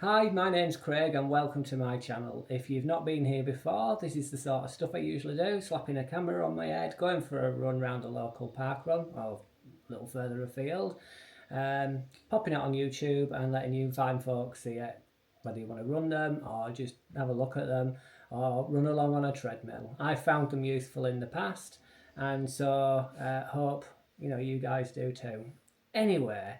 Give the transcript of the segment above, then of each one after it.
Hi, my name's Craig and welcome to my channel. If you've not been here before, this is the sort of stuff I usually do, slapping a camera on my head, going for a run around a local park run, or a little further afield, popping it on YouTube and letting you fine folks see it, whether you want to run them or just have a look at them or run along on a treadmill. I found them useful in the past and so hope you guys do too. Anyway,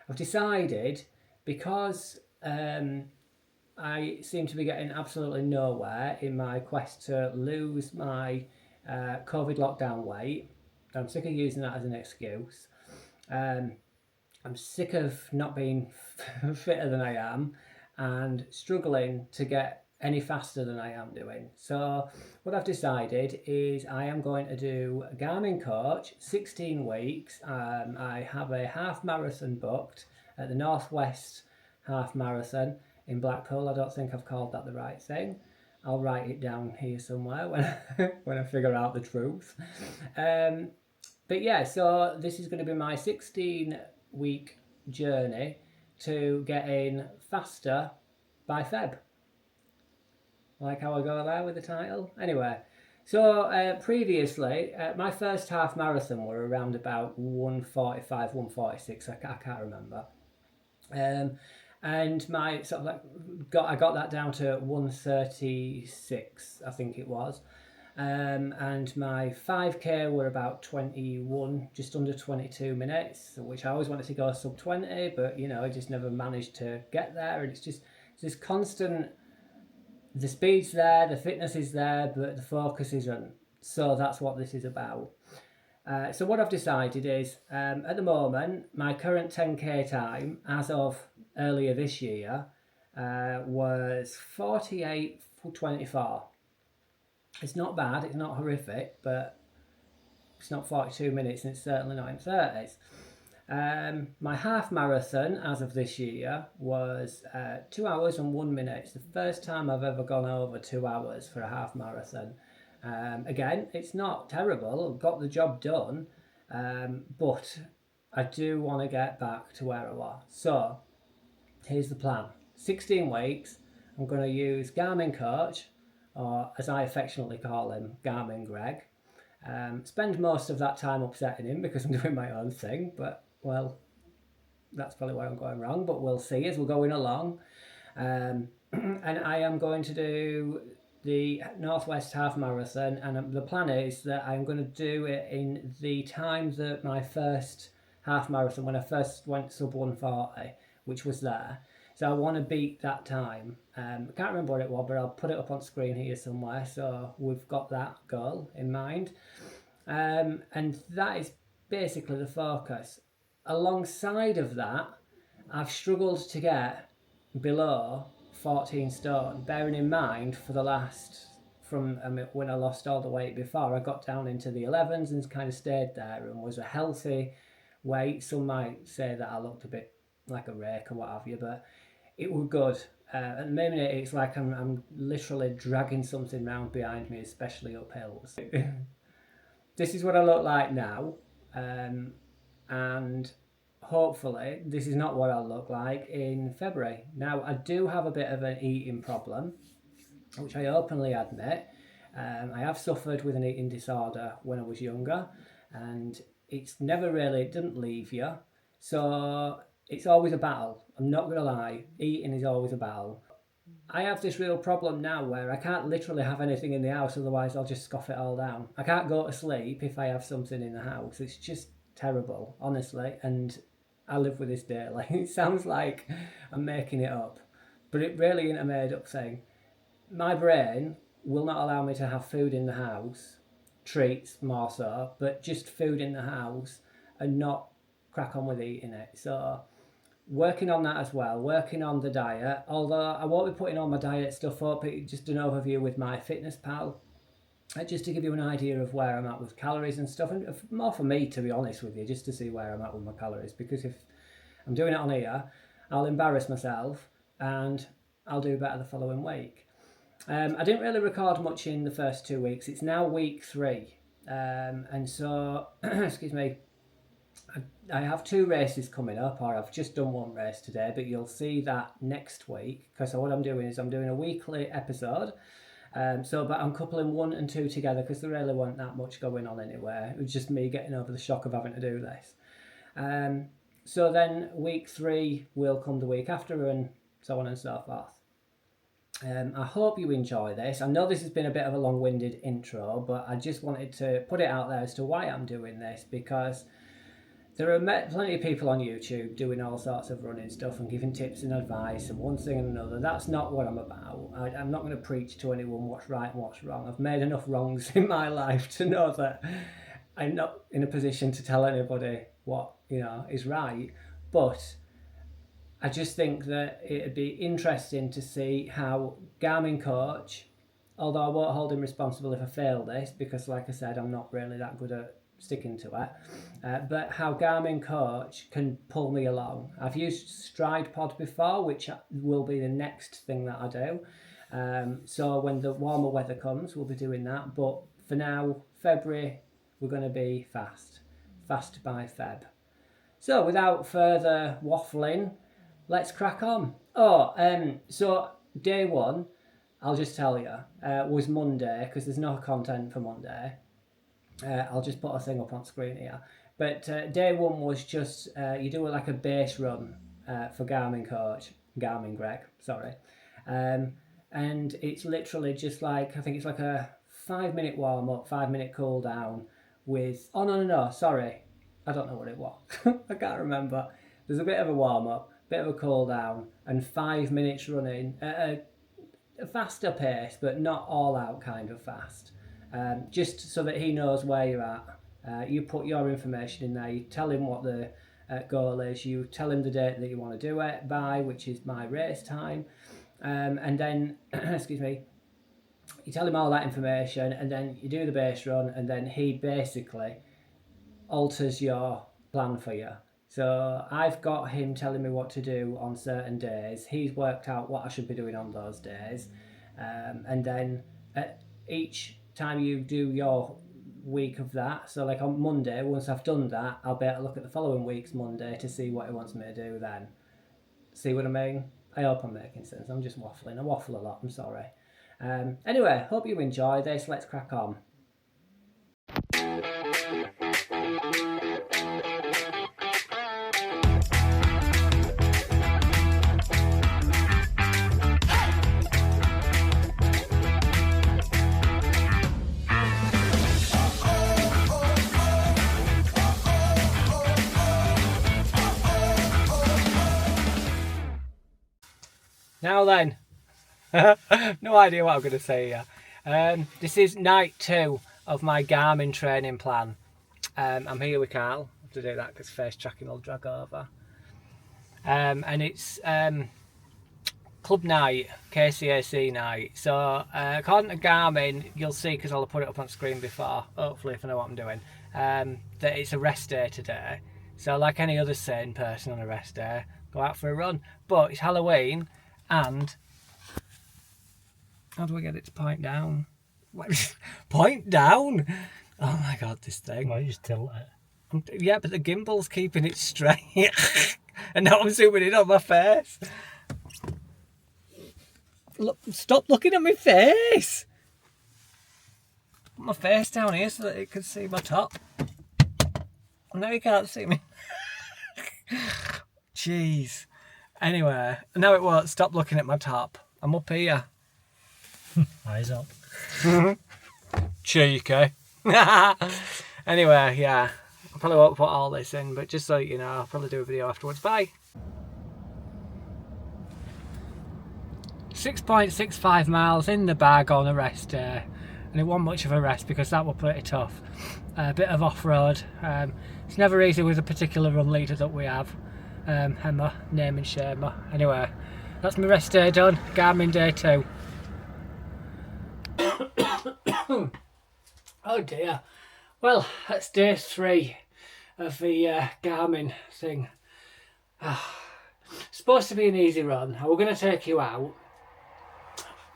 I've decided because I seem to be getting absolutely nowhere in my quest to lose my COVID lockdown weight. I'm sick of using that as an excuse. Um, I'm sick of not being fitter than I am and struggling to get any faster than I am doing. So, what I've decided is I am going to do a Garmin coach, 16 weeks. I have a half marathon booked at the Northwest Half Marathon in Blackpool. I don't think I've called that the right thing. I'll write it down here somewhere when I figure out the truth. But yeah, so this is going to be my 16-week journey to getting faster by Feb. Like how I go there with the title? Anyway, so previously, my first half marathon were around about 145, 146, I can't remember. And my sort of I got that down to 136, I think it was. And my 5k were about 21, just under 22 minutes, which I always wanted to go sub 20, but I just never managed to get there. And it's this constant, the speed's there, the fitness is there, but the focus isn't. So that's what this is about. So what I've decided is, at the moment, my current 10k time, as of earlier this year, was 48:24. It's not bad, it's not horrific, but it's not 42 minutes and it's certainly not in 30s. My half marathon as of this year was 2 hours and 1 minute. It's the first time I've ever gone over 2 hours for a half marathon. Again, it's not terrible, I've got the job done, but I do want to get back to where I was. So here's the plan. 16 weeks, I'm going to use Garmin Coach, or as I affectionately call him, Garmin Greg. Spend most of that time upsetting him because I'm doing my own thing, but well, that's probably where I'm going wrong, but we'll see as we're going along. And I am going to do the Northwest Half Marathon, and the plan is that I'm going to do it in the time that my first half marathon, when I first went sub 140, which was there. So I want to beat that time. I can't remember what it was, but I'll put it up on screen here somewhere. So we've got that goal in mind. And that is basically the focus. Alongside of that, I've struggled to get below 14 stone, bearing in mind for the last, from when I lost all the weight before, I got down into the 11s and kind of stayed there and was a healthy weight. Some might say that I looked a bit like a rake or what have you, but it was good. At the minute, it's like I'm literally dragging something round behind me, especially up hills. This is what I look like now, and hopefully this is not what I'll look like in February. Now, I do have a bit of an eating problem, which I openly admit. I have suffered with an eating disorder when I was younger, and it didn't leave you. So it's always a battle. I'm not going to lie, eating is always a battle. I have this real problem now where I can't literally have anything in the house, otherwise I'll just scoff it all down. I can't go to sleep if I have something in the house. It's just terrible, honestly, and I live with this daily. It sounds like I'm making it up, but it really isn't a made up thing. My brain will not allow me to have food in the house, treats more so, but just food in the house and not crack on with eating it. So working on that as well, working on the diet, although I won't be putting all my diet stuff up, just an overview with my fitness pal, just to give you an idea of where I'm at with calories and stuff, and more for me, to be honest with you, just to see where I'm at with my calories, because if I'm doing it on here, I'll embarrass myself and I'll do better the following week. I didn't really record much in the first 2 weeks. It's now week 3, and so excuse me, I have 2 races coming up, or I've just done 1 race today, but you'll see that next week, because what I'm doing is I'm doing a weekly episode. But I'm coupling 1 and 2 together because there really wasn't that much going on anywhere. It was just me getting over the shock of having to do this. So then week 3 will come the week after, and so on and so forth. I hope you enjoy this. I know this has been a bit of a long-winded intro, but I just wanted to put it out there as to why I'm doing this, because there are plenty of people on YouTube doing all sorts of running stuff and giving tips and advice and one thing and another. That's not what I'm about. I'm not going to preach to anyone what's right and what's wrong. I've made enough wrongs in my life to know that I'm not in a position to tell anybody what, is right. But I just think that it'd be interesting to see how Garmin coach, although I won't hold him responsible if I fail this, because like I said, I'm not really that good at sticking to it, but how Garmin coach can pull me along. I've used Stride Pod before, which will be the next thing that I do. So when the warmer weather comes, we'll be doing that. But for now, February, we're going to be fast by Feb. So without further waffling, let's crack on. So day 1, I'll just tell you, was Monday, because there's no content for Monday. I'll just put a thing up on screen here. But day 1 was just, you do it like a base run for Garmin Greg, sorry. And it's literally just like, I think it's like a 5-minute warm up, 5-minute cool down with, sorry. I don't know what it was. I can't remember. There's a bit of a warm up, bit of a cool down, and 5 minutes running at a faster pace, but not all out kind of fast. Just so that he knows where you're at. You put your information in there, you tell him what the goal is, you tell him the date that you want to do it by, which is my race time, and then, excuse me, you tell him all that information, and then you do the base run, and then he basically alters your plan for you. So I've got him telling me what to do on certain days. He's worked out what I should be doing on those days, and then at each time you do your week of that, so like on Monday, once I've done that, I'll be able to look at the following week's Monday to see what he wants me to do then. See what I mean? I hope I'm making sense. I'm just waffling. I waffle a lot, I'm sorry. Anyway, hope you enjoy this. Let's crack on. Now then, no idea what I'm going to say here. This is night 2 of my Garmin training plan. I'm here with Carl. I have to do that because face tracking will drag over. And it's club night, KCAC night. So according to Garmin, you'll see, because I'll put it up on screen before, hopefully if I know what I'm doing, that it's a rest day today. So like any other sane person on a rest day, go out for a run. But it's Halloween. And how do I get it to point down? Point down? Oh my god, this thing. Why you just tilt it? Yeah, but the gimbal's keeping it straight. And now I'm zooming in on my face. Look, stop looking at my face. Put my face down here so that it can see my top. Now you can't see me. Jeez. Anyway, now it won't stop looking at my top. I'm up here. Eyes up. Cheeky. Anyway, yeah. I probably won't put all this in, but just so you know, I'll probably do a video afterwards. Bye. 6.65 miles in the bag on a rest day. And it wasn't much of a rest because that was pretty tough. A bit of off-road. It's never easy with a particular run leader that we have. Emma, name and shame. Anyway, that's my rest day done. Garmin day 2. Oh dear. Well, that's day 3 of the Garmin thing. Supposed to be an easy run. We're going to take you out,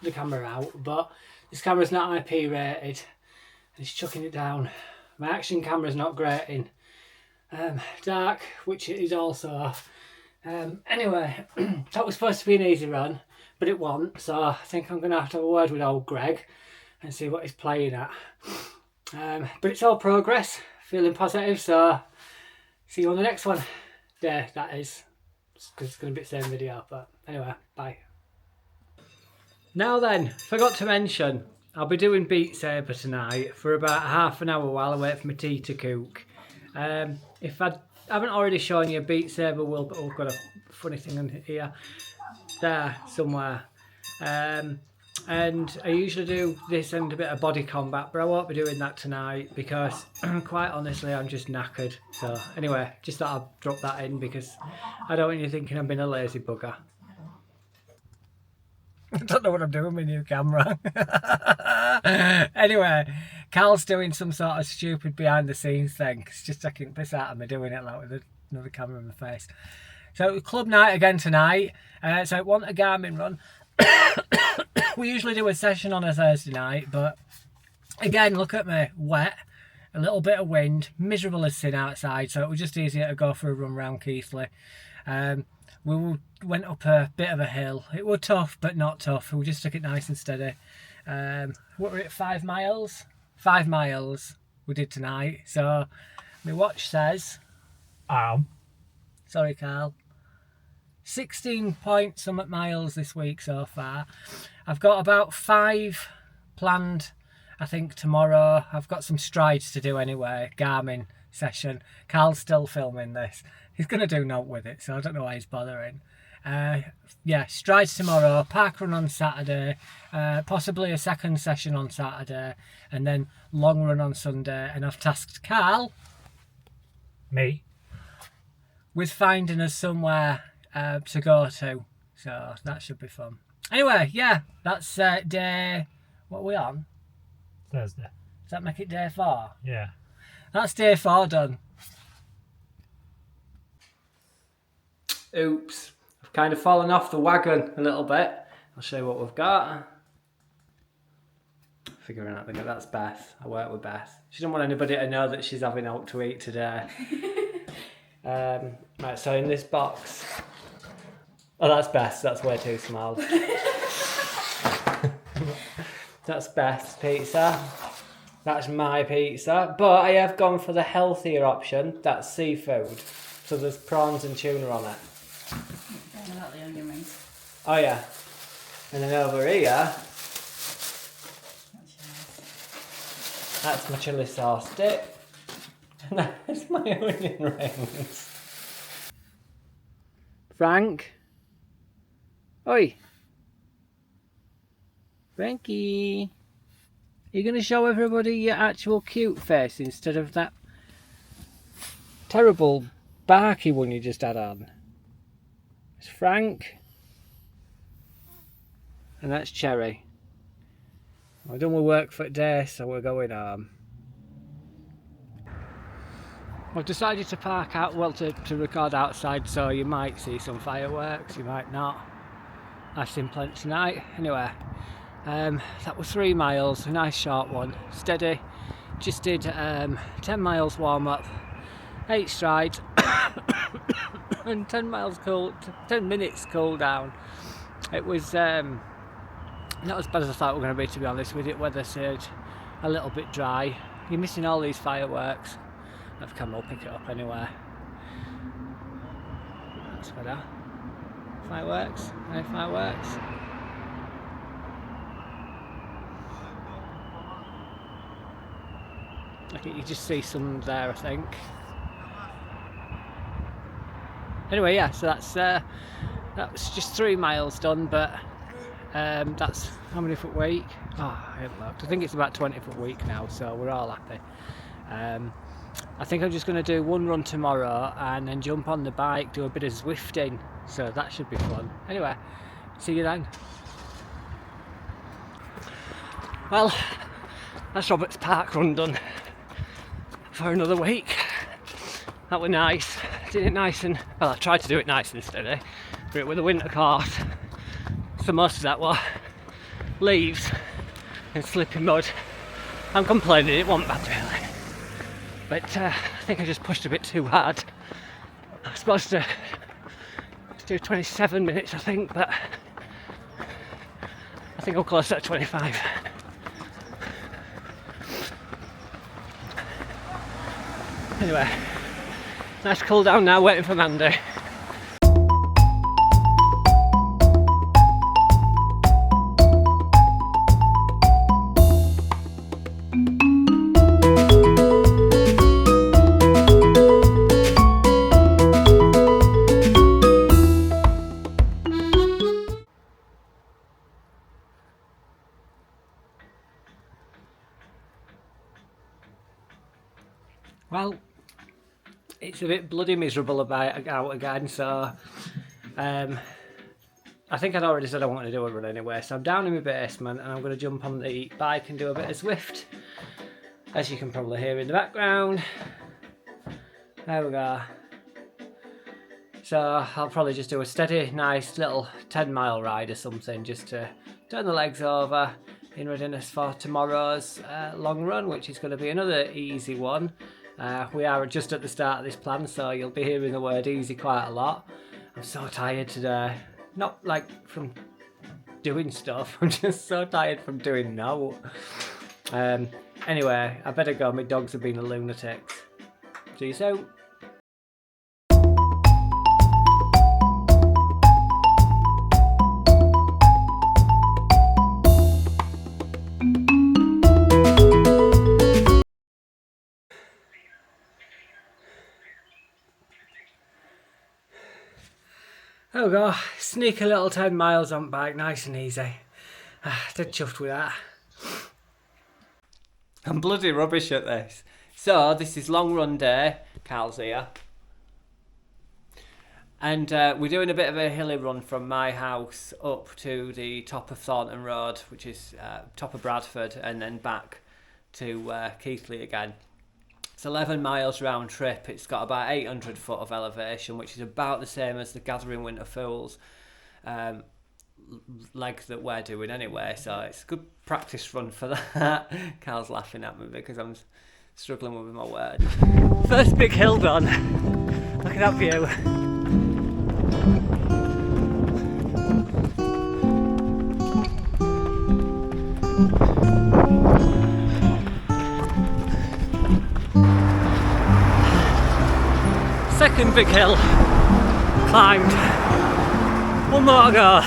the camera out, but this camera's not IP rated and it's chucking it down. My action camera's not grating. dark, which it is also. Anyway, that was supposed to be an easy run, but it wasn't, so I think I'm going to have a word with old Greg and see what he's playing at. But it's all progress, feeling positive, so see you on the next one. Day, that is, because it's going to be the same video, but anyway, bye. Now then, forgot to mention, I'll be doing Beat Saber tonight for about half an hour while I wait for my tea to cook. If I haven't already shown you, Beat Saber will... Oh, I've got a funny thing in here. There, somewhere. And I usually do this and a bit of body combat, but I won't be doing that tonight because, quite honestly, I'm just knackered. So, anyway, just thought I'd drop that in because I don't want you thinking I'm being a lazy bugger. I don't know what I'm doing with my new camera. Anyway, Carl's doing some sort of stupid behind the scenes thing. It's just taking piss out of me doing it like with another camera in my face. So club night again tonight. So I want a Garmin run. We usually do a session on a Thursday night, but again, look at me, wet, a little bit of wind, miserable as sin outside, so it was just easier to go for a run round Keithley. We went up a bit of a hill. It was tough, but not tough. We just took it nice and steady. What were it, 5 miles? 5 miles we did tonight. So my watch says, sorry Carl, 16 point something miles this week so far. I've got about 5 planned, I think, tomorrow. I've got some strides to do anyway, Garmin session. Carl's still filming this. He's going to do note with it, so I don't know why he's bothering. Yeah, strides tomorrow, park run on Saturday, possibly a second session on Saturday, and then long run on Sunday. And I've tasked Carl, Me? with finding us somewhere to go to, so that should be fun. Anyway, yeah, that's day, what are we on? Thursday. Does that make it day 4? Yeah. That's day 4 done. Oops, I've kind of fallen off the wagon a little bit. I'll show you what we've got. Figuring out that's Beth. I work with Beth. She doesn't want anybody to know that she's having out to eat today. Right, so in this box... Oh, that's Beth's. That's way too small. That's Beth's pizza. That's my pizza. But I have gone for the healthier option. That's seafood. So there's prawns and tuna on it. Don't about the onion rings. Oh yeah. And then over here, that's my chilli sauce dip. And that's my onion rings. Frank? Oi! Frankie! Are you going to show everybody your actual cute face instead of that terrible barky one you just had on? It's Frank. And that's Cherry. We're done with work for today, so we're going home. I've decided to park out, well, to record outside, so you might see some fireworks, you might not. I've seen plenty tonight. Anyway, that was 3 miles, a nice short one, steady. Just did 10 miles warm up, 8 strides, and 10 minutes cool down. It was not as bad as I thought it was going to be, to be honest with it. Weather stayed a little bit dry. You're missing all these fireworks. I've come, I'll pick it up anyway. That's better. Fireworks, no fireworks. Okay, you just see some there, I think. Anyway, yeah, so that's just 3 miles done, but that's how many foot week? Oh, I haven't looked. I think it's about 20 foot week now, so we're all happy. I think I'm just going to do 1 run tomorrow and then jump on the bike, do a bit of Zwifting, so that should be fun. Anyway, see you then. Well, that's Robert's Park run done for another week. That was nice. Did it nice and, well, I tried to do it nice and steady, but with a winter course, so most of that was leaves and slippy mud. I'm complaining, it wasn't bad really. But I think I just pushed a bit too hard. I was supposed to do 27 minutes, I think, but I think I'm close to 25. Anyway, nice cool down now, waiting for Mandy. Well, it's a bit bloody miserable out again, so I think I'd already said I wanted to do a run anyway, so I'm down in my basement and I'm going to jump on the bike and do a bit of Zwift, as you can probably hear in the background. There we go. So I'll probably just do a steady, nice little 10-mile ride or something, just to turn the legs over in readiness for tomorrow's long run, which is going to be another easy one. We are just at the start of this plan, so you'll be hearing the word easy quite a lot. I'm so tired today. Not like from doing stuff, I'm just so tired from doing no. Anyway, I better go, my dogs have been a lunatic. See you soon. There we go, sneak a little 10 miles on bike, nice and easy. Dead chuffed with that. I'm bloody rubbish at this. So, this is long run day, Carl's here. And we're doing a bit of a hilly run from my house up to the top of Thornton Road, which is top of Bradford, and then back to Keighley again. It's 11 miles round trip. It's got about 800 foot of elevation, which is about the same as the Gathering Winter Fools leg that we're doing anyway. So it's a good practice run for that. Carl's laughing at me because I'm struggling with my words. First big hill done. Look at that view. Second big hill climbed. One more to go.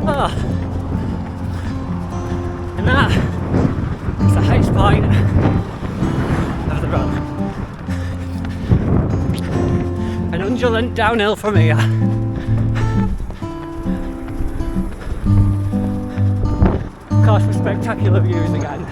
Oh. And that is the highest point of the run. An undulant downhill from here. Of course, for spectacular views again.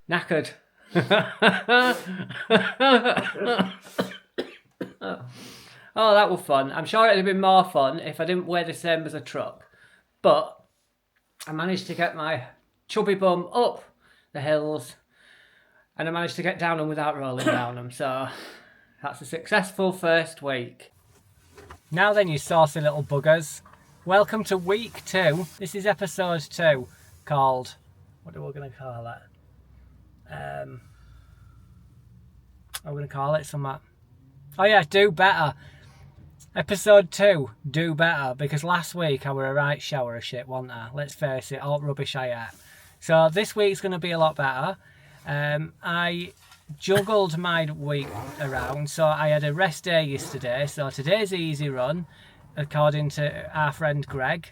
Knackered. Oh, that was fun. I'm sure it'd have been more fun if I didn't weigh the same as a truck. But I managed to get my chubby bum up the hills and I managed to get down them without rolling down them. So that's a successful first week. Now then, you saucy little buggers. Welcome to week 2. This is episode 2 called... what are we going to call it? I'm going to call it something. Oh yeah, do better. Episode 2, do better, because last week I were a right shower of shit, wasn't I? Let's face it, all rubbish I ate. So this week's going to be a lot better. I juggled my week around, so I had a rest day yesterday, so today's easy run, according to our friend Greg,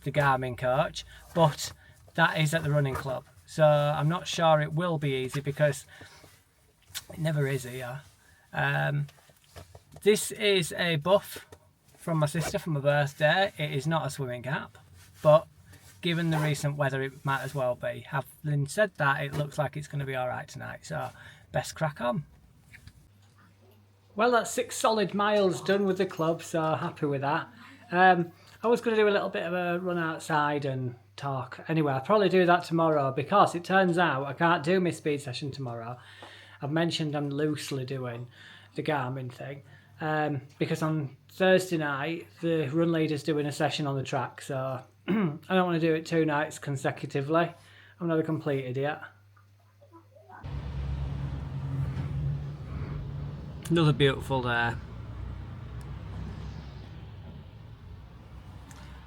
the Garmin coach, but that is at the running club. So I'm not sure it will be easy because it never is here. This is a buff from my sister for my birthday. It is not a swimming cap, but given the recent weather it might as well be. Having said that, it looks like it's going to be alright tonight, so best crack on. Well, that's 6 solid miles done with the club, so happy with that. I was going to do a little bit of a run outside and talk. Anyway, I'll probably do that tomorrow because it turns out I can't do my speed session tomorrow. I've mentioned I'm loosely doing the Garmin thing because on Thursday night the run leader's doing a session on the track, so I don't want to do it 2 nights consecutively. I'm not a complete idiot. Another beautiful day.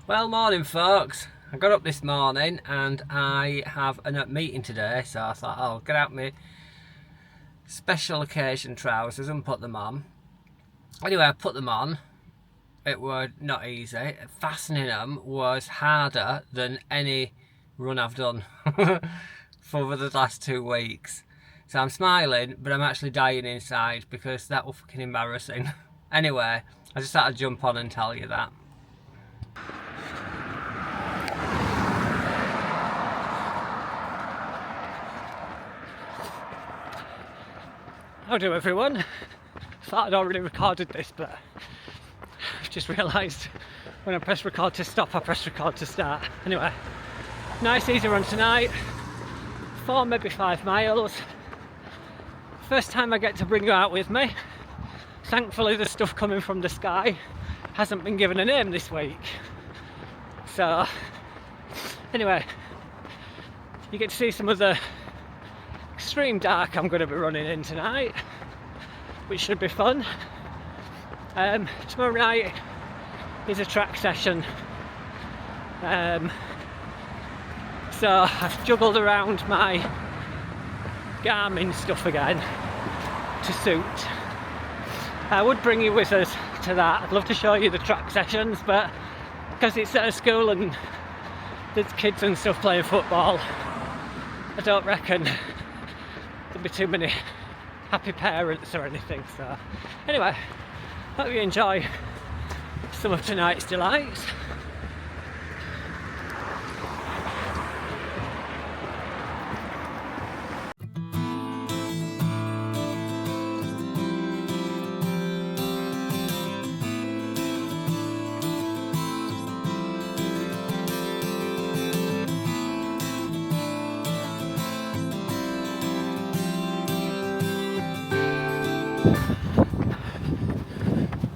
Well, morning folks. I got up this morning and I have a meeting today, so I thought I'll get out my special occasion trousers and put them on. Anyway, I put them on. It was not easy. Fastening them was harder than any run I've done for the last 2 weeks. So I'm smiling, but I'm actually dying inside because that was fucking embarrassing. Anyway, I just thought I'd jump on and tell you that. Howdy everyone. Thought I'd already recorded this, but I've just realised when I press record to stop, I press record to start. Anyway, nice easy run tonight. 4, maybe 5 miles. First time I get to bring you out with me. Thankfully the stuff coming from the sky hasn't been given a name this week. So, anyway, you get to see some of the extreme dark I'm going to be running in tonight, which should be fun. Tomorrow night is a track session, so I've juggled around my Garmin stuff again to suit. I would bring you with us to that. I'd love to show you the track sessions, but because it's at a school and there's kids and stuff playing football, I don't reckon there'll be too many happy parents or anything. So anyway, hope you enjoy some of tonight's delights.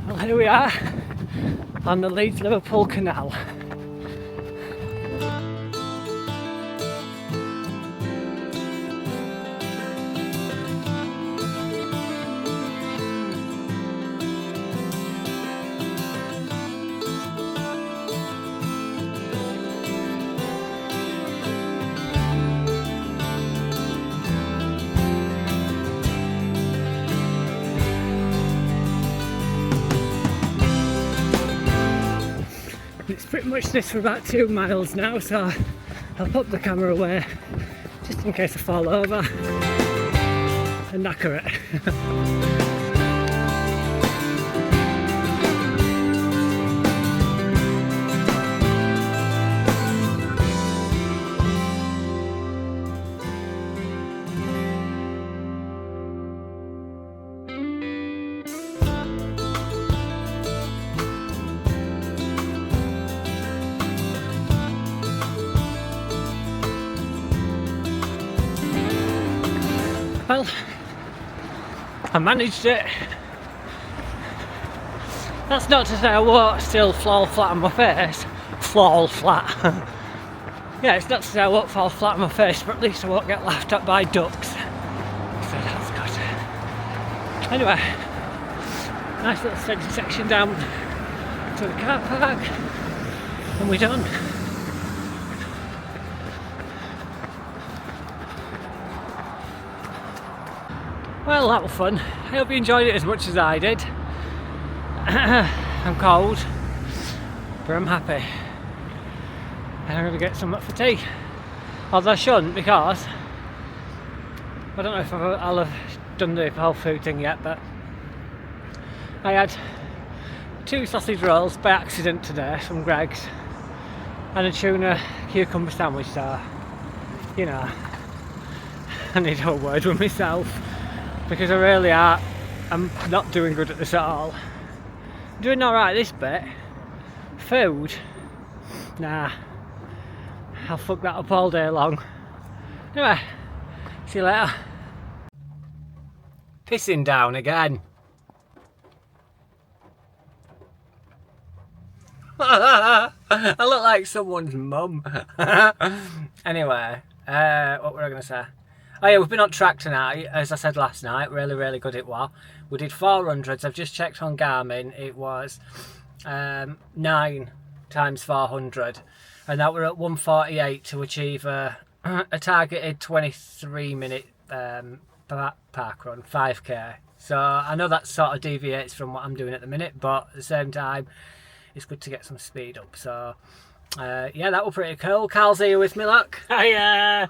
Well, here we are on the Leeds-Liverpool Canal. It's pretty much this for about 2 miles now, so I'll pop the camera away just in case I fall over and knacker it. Well, I managed it. That's not to say I won't still fall flat on my face. Fall flat. Yeah, it's not to say I won't fall flat on my face, but at least I won't get laughed at by ducks. So that's good. Anyway, nice little steady section down to the car park, and we're done. Well, that was fun. I hope you enjoyed it as much as I did. I'm cold, but I'm happy. And I'm going to get some for tea. Although I shouldn't, because I don't know if I'll have done the whole food thing yet, but I had 2 sausage rolls by accident today from Greg's and a tuna cucumber sandwich, so you know, I need to have a word with myself because I really I'm not doing good at this at all. I'm doing alright this bit. Food? Nah. I'll fuck that up all day long. Anyway, see you later. Pissing down again. I look like someone's mum. Anyway, what were I going to say? Oh yeah, we've been on track tonight, as I said last night. Really good it was. We did 400s. I've just checked on Garmin. It was 9 times 400. And that were at 1:48 to achieve a targeted 23-minute park run, 5k. So I know that sort of deviates from what I'm doing at the minute, but at the same time, it's good to get some speed up. So yeah, that was pretty cool. Carl's here with me, look. Hiya!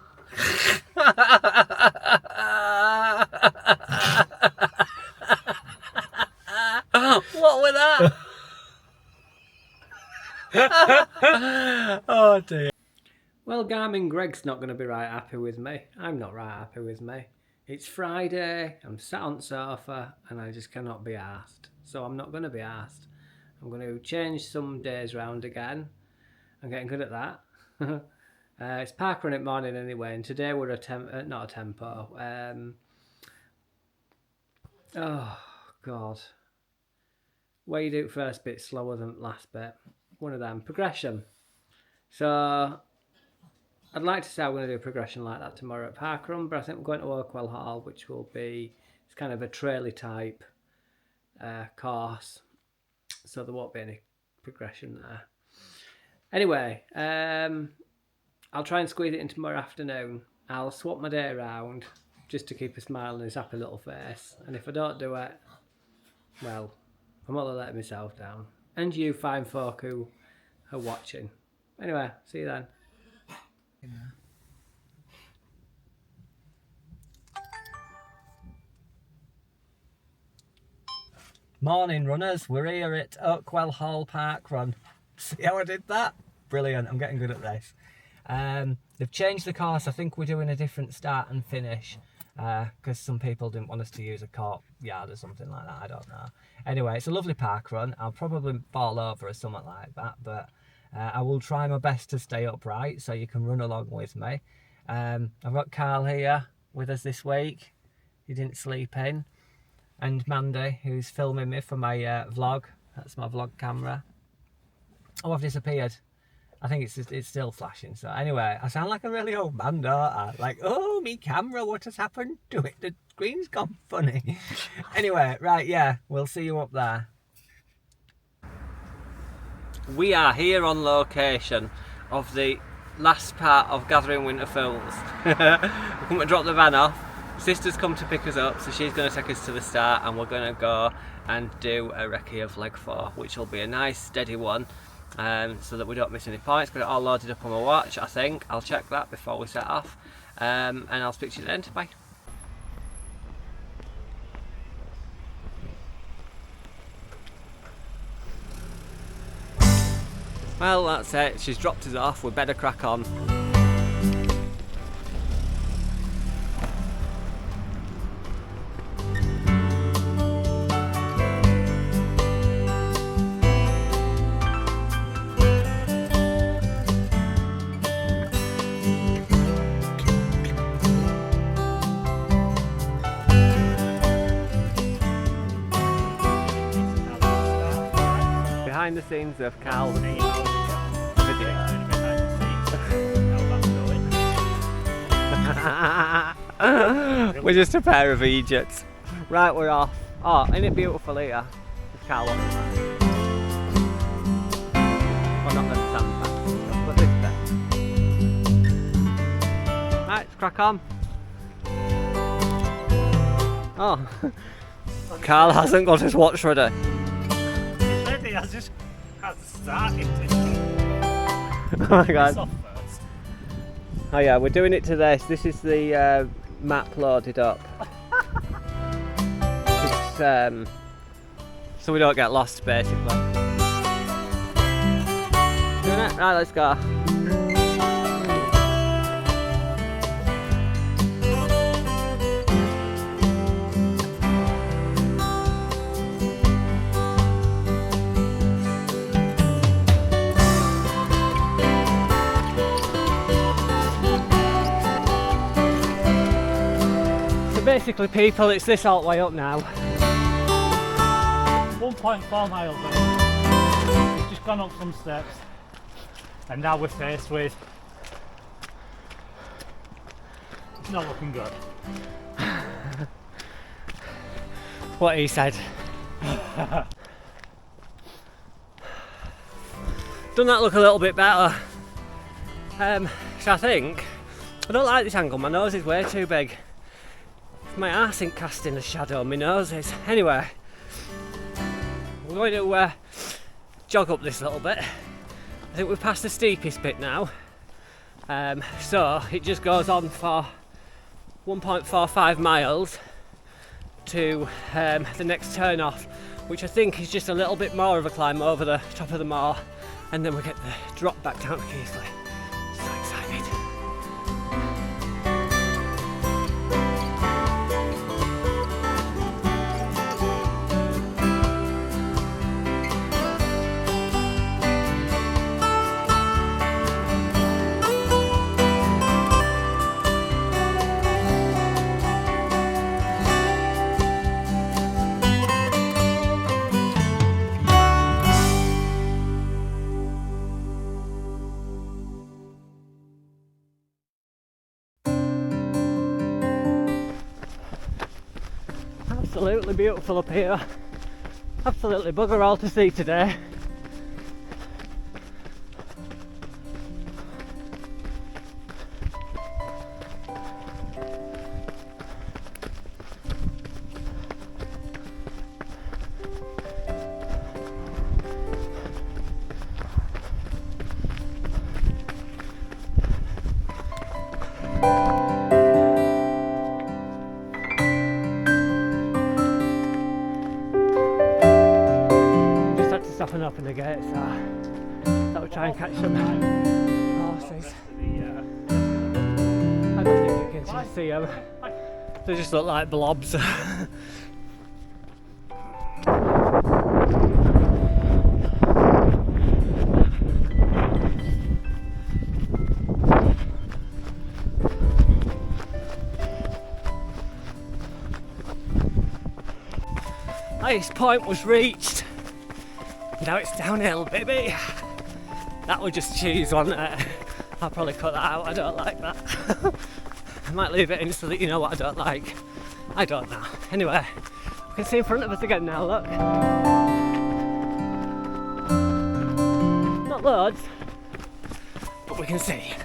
What was that? Oh dear. Well, Garmin Greg's not going to be right happy with me. I'm not right happy with me. It's Friday, I'm sat on the sofa and I just cannot be arsed. So I'm not going to be arsed. I'm going to change some days round again. I'm getting good at that. It's parkrun at morning anyway, and today we're not a tempo. Oh God. Where you do it first bit slower than last bit. One of them. Progression. So I'd like to say I'm going to do a progression like that tomorrow at parkrun, but I think we're going to Oakwell Hall, which will be, it's kind of a traily type course, so there won't be any progression there. Anyway, I'll try and squeeze it in tomorrow afternoon. I'll swap my day around just to keep a smile on his happy little face, and if I don't do it, well, I'm not letting myself down. And you fine folk who are watching. Anyway, see you then. Morning runners, we're here at Oakwell Hall Park Run. See how I did that? Brilliant, I'm getting good at this. They've changed the course. I think we're doing a different start and finish because some people didn't want us to use a courtyard or something like that, I don't know. Anyway, it's a lovely park run. I'll probably fall over or something like that, but I will try my best to stay upright so you can run along with me. I've got Carl here with us this week. He didn't sleep in. And Mandy, who's filming me for my vlog. That's my vlog camera. Oh, I've disappeared. I think it's still flashing. So anyway, I sound like a really old man, don't I? Like, oh, me camera, what has happened to it? The screen's gone funny. Anyway, right, yeah, we'll see you up there. We are here on location of the last part of Gathering Winter Fools. We're coming to drop the van off. Sister's come to pick us up, so she's going to take us to the start, and we're going to go and do a recce of leg 4, which will be a nice steady one, so that we don't miss any points. Got it all loaded up on my watch, I think. I'll check that before we set off, and I'll speak to you then. Bye. Well, that's it. She's dropped us off. We better crack on. Behind the scenes of Carl's video. We're just a pair of idiots. Right, we're off. Oh, isn't it beautiful here? It's Carl on the well, not the sandbags, but this bit. Right, let's crack on. Oh, Carl hasn't got his watch ready. It's ready, I just started it. Oh my god. Oh yeah, we're doing it to this. This is the map loaded up. It's so we don't get lost basically. Doing it? Right, let's go. Basically people, it's this all the way up now. 1.4 miles in. We've just gone up some steps and now we're faced with... It's not looking good. What he said. Doesn't that look a little bit better? So I think, I don't like this angle, my nose is way too big. My arse ain't casting a shadow on my nose is. Anyway, we're going to jog up this little bit. I think we've passed the steepest bit now. So it just goes on for 1.45 miles to the next turn off, which I think is just a little bit more of a climb over the top of the moor, and then we get the drop back down to Keighley. So excited. Absolutely beautiful up here. Absolutely bugger all to see today. Stopping up in the gate, so that would try and catch some horses. I don't think you can see them. They just look like blobs. Highest point was reached. Now it's downhill, baby. That was just cheese, wasn't it? I'll probably cut that out. I don't like that. I might leave it in so that you know what I don't like. I don't know. Anyway, we can see in front of us again now, look. Not loads, but we can see.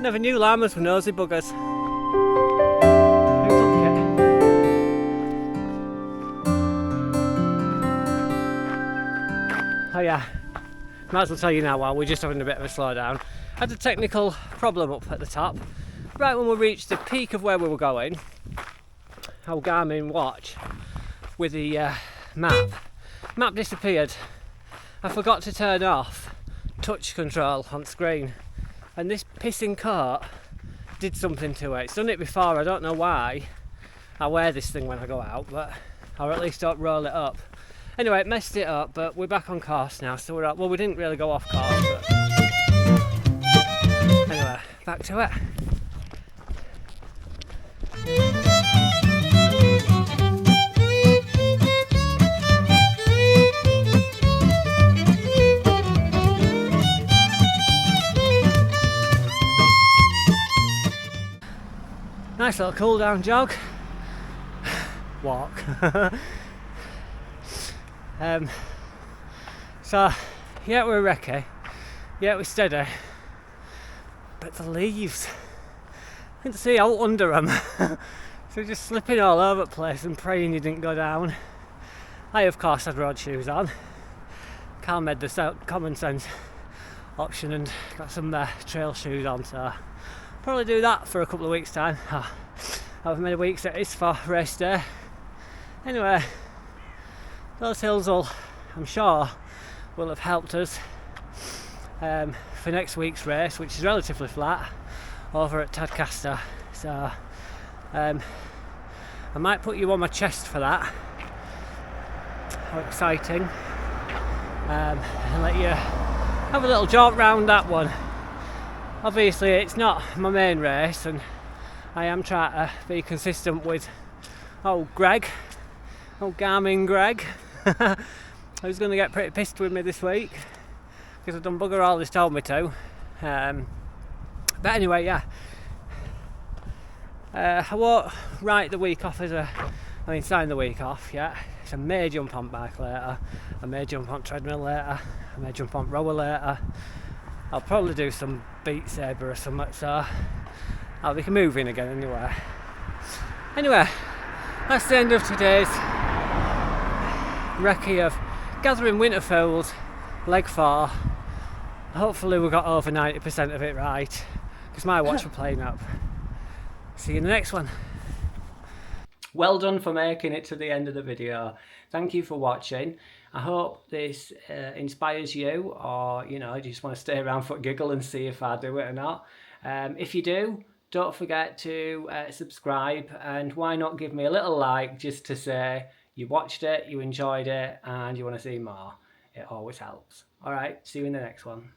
Never knew llamas were nosy buggers. Oh yeah, might as well tell you now while we're just having a bit of a slowdown. Had a technical problem up at the top. Right when we reached the peak of where we were going, our Garmin watch with the map disappeared. I forgot to turn off touch control on screen, and this pissing coat did something to it. It's done it before, I don't know why. I wear this thing when I go out, but or at least don't roll it up. Anyway, it messed it up, but we're back on course now, so we're up. Well, we didn't really go off course, but anyway, back to it. Nice little cool down jog. Walk. So, yeah, we're wrecky. Yeah, we're steady. But the leaves, I can see out under them. So just slipping all over the place and praying you didn't go down. I of course had road shoes on. Carl made the common sense option and got some trail shoes on, so probably do that for a couple of weeks time. However many weeks it is for race day. Anyway, those hills will, I'm sure, will have helped us for next week's race, which is relatively flat over at Tadcaster. So I might put you on my chest for that. How exciting. And let you have a little jaunt round that one. Obviously it's not my main race and I am trying to be consistent with Greg, Garmin Greg, who's going to get pretty pissed with me this week because I've done bugger all he's told me to. But anyway, yeah, I won't write the week off sign the week off yet. I may jump on bike later, I may jump on treadmill later, I may jump on rower later. I'll probably do some Beat Saber or something, so I'll be moving again anyway. Anyway, that's the end of today's recce of Gathering Winterfield, leg 4. Hopefully we got over 90% of it right, because my watch were playing up. See you in the next one. Well done for making it to the end of the video. Thank you for watching. I hope this inspires you, or you just want to stay around for a giggle and see if I do it or not. If you do, don't forget to subscribe, and why not give me a little like just to say you watched it, you enjoyed it, and you want to see more. It always helps. Alright, see you in the next one.